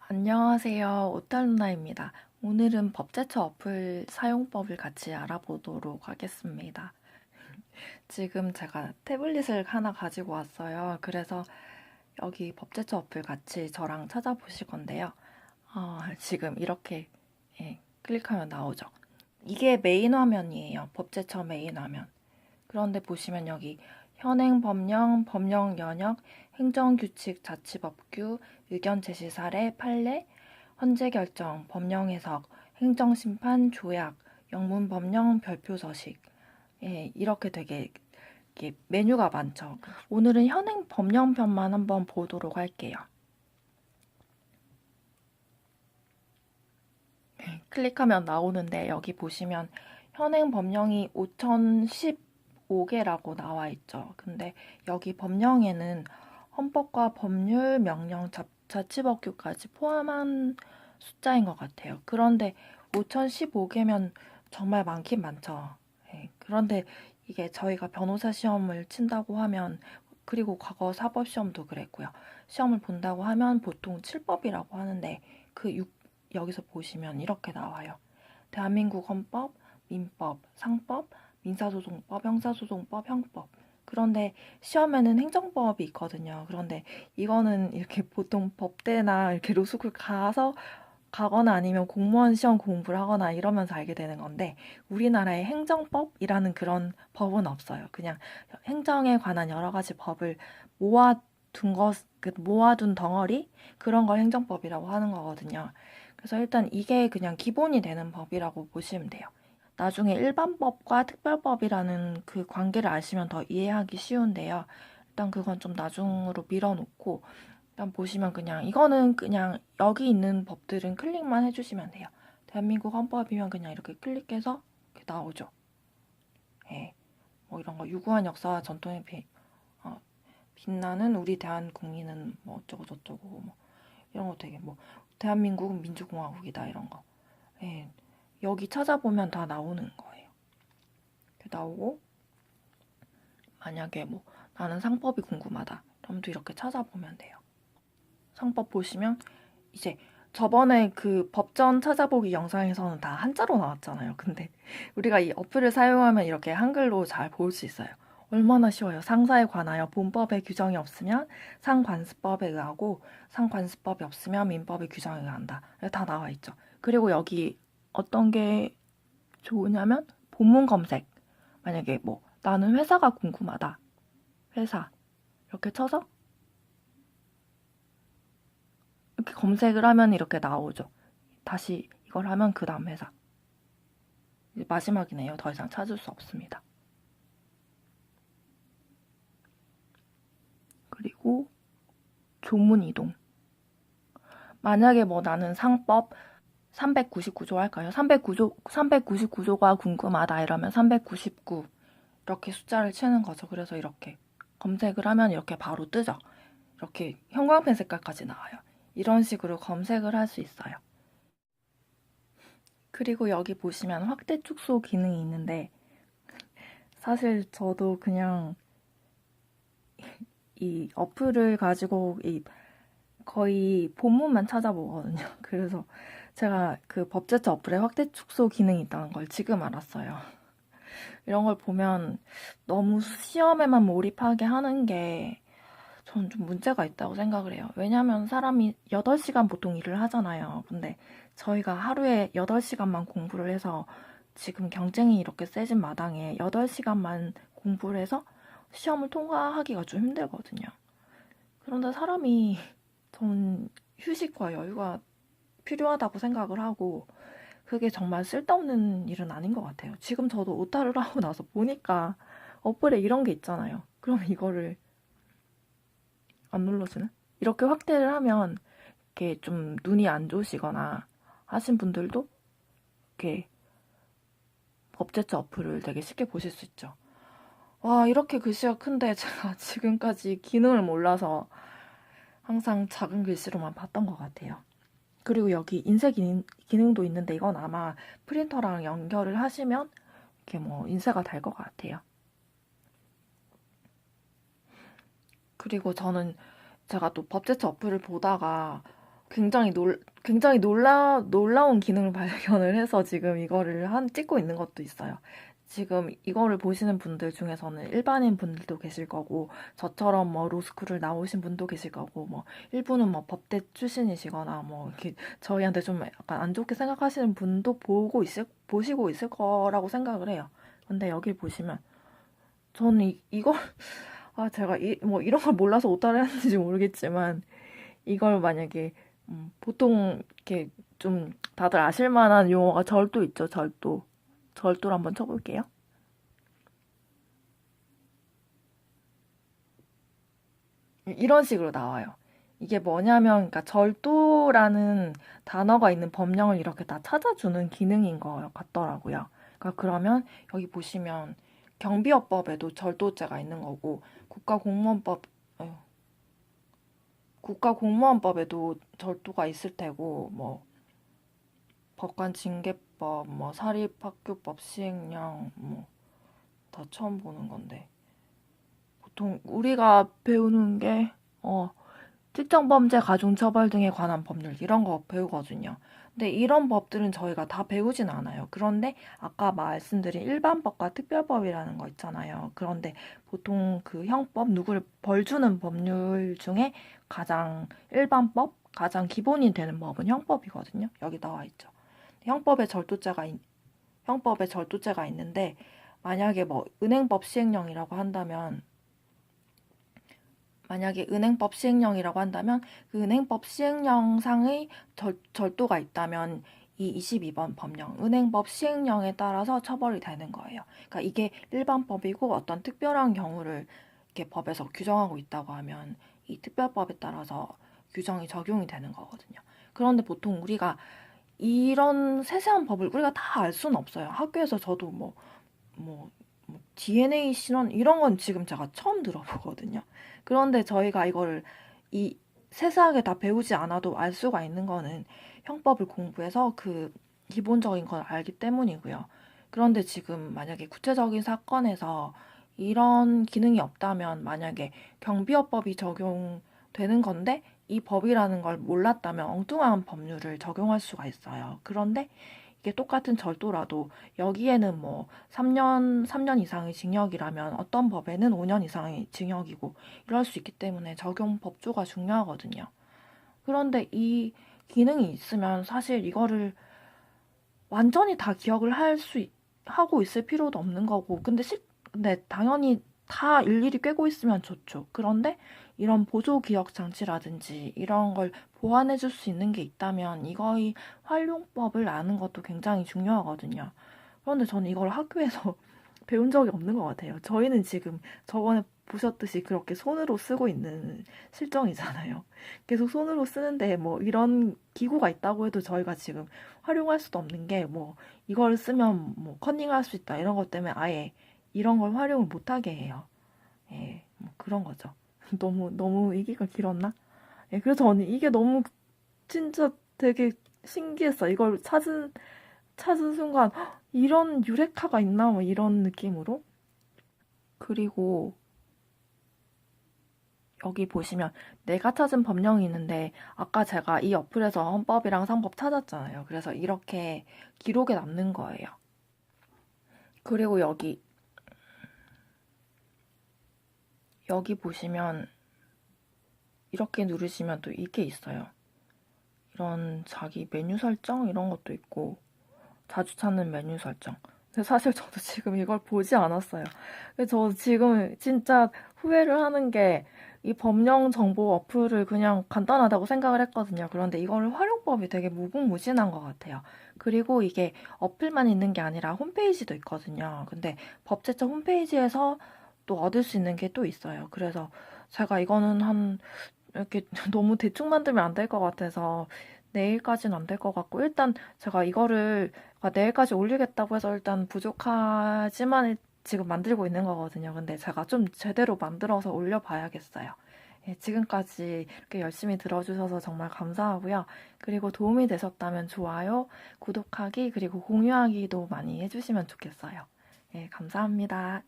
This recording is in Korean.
안녕하세요. 오탈루나입니다. 오늘은 법제처 어플 사용법을 같이 알아보도록 하겠습니다. 지금 제가 태블릿을 하나 가지고 왔어요. 그래서 여기 법제처 어플 같이 저랑 찾아보실 건데요. 지금 이렇게 클릭하면 나오죠. 이게 메인 화면이에요. 법제처 메인 화면. 그런데 보시면 여기 현행 법령, 법령 연역, 행정규칙 자치법규, 의견 제시 사례, 판례, 헌재 결정, 법령 해석, 행정심판, 조약, 영문 법령, 별표 서식. 이렇게 되게 이렇게 메뉴가 많죠. 오늘은 현행 법령 편만 한번 보도록 할게요. 클릭하면 나오는데 여기 보시면 현행 법령이 5015개라고 나와 있죠. 근데 여기 법령에는 헌법과 법률, 명령, 자치법규까지 포함한 숫자인 것 같아요. 그런데 5015개면 정말 많긴 많죠. 그런데 이게 저희가 변호사 시험을 친다고 하면, 그리고 과거 사법 시험도 그랬고요. 시험을 본다고 하면 보통 7법이라고 하는데 여기서 보시면 이렇게 나와요. 대한민국 헌법, 민법, 상법, 민사소송법, 형사소송법, 형법. 그런데 시험에는 행정법이 있거든요. 그런데 이거는 이렇게 보통 법대나 이렇게 로스쿨 가거나 아니면 공무원 시험 공부를 하거나 이러면서 알게 되는 건데, 우리나라에 행정법이라는 그런 법은 없어요. 그냥 행정에 관한 여러 가지 법을 모아둔 덩어리, 그런 걸 행정법이라고 하는 거거든요. 그래서 일단 이게 그냥 기본이 되는 법이라고 보시면 돼요. 나중에 일반법과 특별법이라는 그 관계를 아시면 더 이해하기 쉬운데요. 일단 그건 좀 나중으로 밀어놓고, 일단 보시면 그냥 이거는 그냥 여기 있는 법들은 클릭만 해주시면 돼요. 대한민국 헌법이면 그냥 이렇게 클릭해서 이렇게 나오죠. 뭐 이런 거 유구한 역사와 전통에 빛나는 우리 대한국민은 뭐 어쩌고 저쩌고 뭐 이런 거 되게 뭐 대한민국은 민주공화국이다 이런 거. 여기 찾아보면 다 나오는 거예요. 이렇게 나오고, 만약에 뭐 나는 상법이 궁금하다. 그럼 또 이렇게 찾아보면 돼요. 상법 보시면 이제 저번에 그 법전 찾아보기 영상에서는 다 한자로 나왔잖아요. 근데 우리가 이 어플을 사용하면 이렇게 한글로 잘 볼 수 있어요. 얼마나 쉬워요. 상사에 관하여 본법에 규정이 없으면 상관습법에 의하고, 상관습법이 없으면 민법의 규정에 의한다. 다 나와 있죠. 그리고 여기 어떤 게 좋으냐면 본문 검색. 만약에 뭐 나는 회사가 궁금하다. 회사 이렇게 쳐서 이렇게 검색을 하면 이렇게 나오죠. 다시 이걸 하면 그 다음 회사. 이제 마지막이네요. 더 이상 찾을 수 없습니다. 그리고 조문 이동. 만약에 뭐 나는 상법 399조 할까요? 399조가 궁금하다 이러면 399 이렇게 숫자를 치는 거죠. 그래서 이렇게 검색을 하면 이렇게 바로 뜨죠. 이렇게 형광펜 색깔까지 나와요. 이런 식으로 검색을 할 수 있어요. 그리고 여기 보시면 확대 축소 기능이 있는데, 사실 저도 그냥 이 어플을 가지고 거의 본문만 찾아보거든요. 그래서 제가 그 법제처 어플에 확대 축소 기능이 있다는 걸 지금 알았어요. 이런 걸 보면 너무 시험에만 몰입하게 하는 게 저는 좀 문제가 있다고 생각을 해요. 왜냐하면 사람이 8시간 보통 일을 하잖아요. 근데 저희가 하루에 8시간만 공부를 해서, 지금 경쟁이 이렇게 세진 마당에 8시간만 공부를 해서 시험을 통과하기가 좀 힘들거든요. 그런데 사람이, 저는 휴식과 여유가 필요하다고 생각을 하고, 그게 정말 쓸데없는 일은 아닌 것 같아요. 지금 저도 오타를 하고 나서 보니까 어플에 이런 게 있잖아요. 그럼 이거를 안 눌러지네? 이렇게 확대를 하면 이렇게 좀 눈이 안 좋으시거나 하신 분들도 이렇게 법제처 어플을 되게 쉽게 보실 수 있죠. 와, 이렇게 글씨가 큰데 제가 지금까지 기능을 몰라서 항상 작은 글씨로만 봤던 것 같아요. 그리고 여기 인쇄 기능도 있는데, 이건 아마 프린터랑 연결을 하시면 이렇게 뭐 인쇄가 될 것 같아요. 그리고 제가 또 법제처 어플을 보다가 굉장히 놀라운 기능을 발견을 해서 지금 이거를 찍고 있는 것도 있어요. 지금 이거를 보시는 분들 중에서는 일반인 분들도 계실 거고, 저처럼 뭐 로스쿨을 나오신 분도 계실 거고, 뭐 일부는 뭐 법대 출신이시거나 뭐 이렇게 저희한테 좀 약간 안 좋게 생각하시는 분도 보시고 있을 거라고 생각을 해요. 근데 여기 보시면 저는 이걸 제가 뭐 이런 걸 몰라서 오타를 했는지 모르겠지만 이걸 만약에 보통 이렇게 좀 다들 아실 만한 용어가 절도 있죠, 절도. 절도를 한번 쳐볼게요. 이런 식으로 나와요. 이게 뭐냐면, 그러니까 절도라는 단어가 있는 법령을 이렇게 다 찾아주는 기능인 것 같더라고요. 그러니까 그러면 여기 보시면 경비업법에도 절도죄가 있는 거고, 아유, 국가공무원법에도 절도가 있을 테고, 뭐 법관징계법, 뭐 사립학교법 시행령, 뭐 다 처음 보는 건데. 보통 우리가 배우는 게 특정범죄 가중처벌 등에 관한 법률 이런 거 배우거든요. 근데 이런 법들은 저희가 다 배우진 않아요. 그런데 아까 말씀드린 일반법과 특별법이라는 거 있잖아요. 그런데 보통 그 형법, 누구를 벌 주는 법률 중에 가장 일반법, 가장 기본이 되는 법은 형법이거든요. 여기 나와 있죠. 형법에 절도죄가 있는데 만약에 뭐 은행법 시행령이라고 한다면 그 은행법 시행령상의 절도가 있다면 이 22번 법령 은행법 시행령에 따라서 처벌이 되는 거예요. 그러니까 이게 일반법이고 어떤 특별한 경우를 이렇게 법에서 규정하고 있다고 하면 이 특별법에 따라서 규정이 적용이 되는 거거든요. 그런데 보통 우리가 이런 세세한 법을 우리가 다 알 수는 없어요. 학교에서 저도 뭐 DNA 신원 이런 건 지금 제가 처음 들어보거든요. 그런데 저희가 이거를 세세하게 다 배우지 않아도 알 수가 있는 거는 형법을 공부해서 그 기본적인 걸 알기 때문이고요. 그런데 지금 만약에 구체적인 사건에서 이런 기능이 없다면 만약에 경비업법이 적용되는 건데 이 법이라는 걸 몰랐다면 엉뚱한 법률을 적용할 수가 있어요. 그런데 이게 똑같은 절도라도 여기에는 뭐 3년 이상의 징역이라면 어떤 법에는 5년 이상의 징역이고 이럴 수 있기 때문에 적용 법조가 중요하거든요. 그런데 이 기능이 있으면 사실 이거를 완전히 다 기억을 하고 있을 필요도 없는 거고 근데 당연히 다 일일이 꿰고 있으면 좋죠. 그런데 이런 보조 기억 장치라든지 이런 걸 보완해 줄 수 있는 게 있다면 이거의 활용법을 아는 것도 굉장히 중요하거든요. 그런데 저는 이걸 학교에서 배운 적이 없는 것 같아요. 저희는 지금 저번에 보셨듯이 그렇게 손으로 쓰고 있는 실정이잖아요. 계속 손으로 쓰는데 뭐 이런 기구가 있다고 해도 저희가 지금 활용할 수도 없는 게 뭐 이걸 쓰면 뭐 컨닝할 수 있다 이런 것 때문에 아예 이런 걸 활용을 못하게 해요. 예, 뭐 그런 거죠. 너무 얘기가 길었나? 예, 그래서 저는 이게 너무 진짜 되게 신기했어. 이걸 찾은 순간 "헉, 이런 유레카가 있나? 뭐 이런 느낌으로. 그리고 여기 보시면 내가 찾은 법령이 있는데 아까 제가 이 어플에서 헌법이랑 상법 찾았잖아요. 그래서 이렇게 기록에 남는 거예요. 그리고 여기 보시면 이렇게 누르시면 또 이게 있어요. 이런 자기 메뉴 설정 이런 것도 있고 자주 찾는 메뉴 설정. 근데 사실 저도 지금 이걸 보지 않았어요. 저 지금 진짜 후회를 하는 게 이 법령 정보 어플을 그냥 간단하다고 생각을 했거든요. 그런데 이거를 활용법이 되게 무궁무진한 것 같아요. 그리고 이게 어플만 있는 게 아니라 홈페이지도 있거든요. 근데 법제처 홈페이지에서 또 얻을 수 있는 게 또 있어요. 그래서 제가 이거는 이렇게 너무 대충 만들면 안 될 것 같아서 내일까지는 안 될 것 같고 일단 제가 이거를 내일까지 올리겠다고 해서 일단 부족하지만 지금 만들고 있는 거거든요. 근데 제가 좀 제대로 만들어서 올려봐야겠어요. 예, 지금까지 이렇게 열심히 들어주셔서 정말 감사하고요. 그리고 도움이 되셨다면 좋아요, 구독하기, 그리고 공유하기도 많이 해주시면 좋겠어요. 예, 감사합니다.